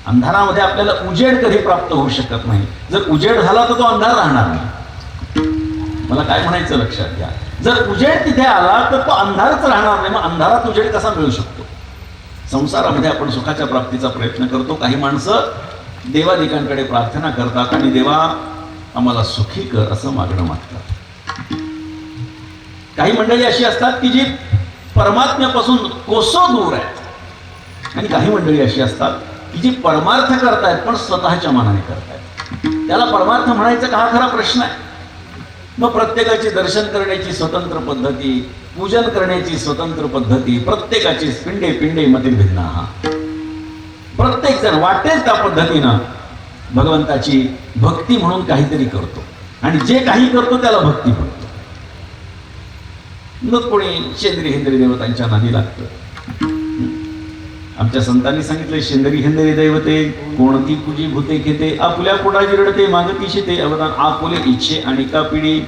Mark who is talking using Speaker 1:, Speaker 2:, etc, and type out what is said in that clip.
Speaker 1: अंधारामध्ये आपल्याला उजेड कधी प्राप्त होऊ शकत नाही. जर उजेड झाला तर तो अंधार राहणार नाही. मला काय म्हणायचं लक्षात घ्या. जर उजेड तिथे आला तर तो अंधारच राहणार नाही. मग अंधारात उजेड कसा मिळू शकतो? संसारामध्ये आपण सुखाच्या प्राप्तीचा प्रयत्न करतो. काही माणसं देवादिकांकडे प्रार्थना करतात आणि देवा आम्हाला सुखी कर असं मागणं मागतात. काही मंडळी अशी असतात की जी परमात्म्यापासून कोसो दूर आहेत, आणि काही मंडळी अशी असतात की जी परमार्थ करतायत पण स्वतःच्या मनाने करतायत. त्याला परमार्थ म्हणायचं का हा खरा प्रश्न आहे. मग प्रत्येकाची दर्शन करण्याची स्वतंत्र पद्धती, पूजन करण्याची स्वतंत्र पद्धती, प्रत्येकाची पिंडे पिंडे मते भिन्ना. प्रत्येक जण वाटेल त्या पद्धतीनं भगवंताची भक्ती म्हणून काहीतरी करतो, आणि जे काही करतो त्याला भक्ती म्हणतो. मग कोणी शेंद्री हेंद्री देवतांच्या नादी लागतं. आमच्या संतांनी सांगितलं, शेंद्री हेंद्री दैवते कोणती पूजी भूते घेते, आपल्या पोटाची रडते मागती शेते अवदान, आपुले इच्छे आणि का पिढी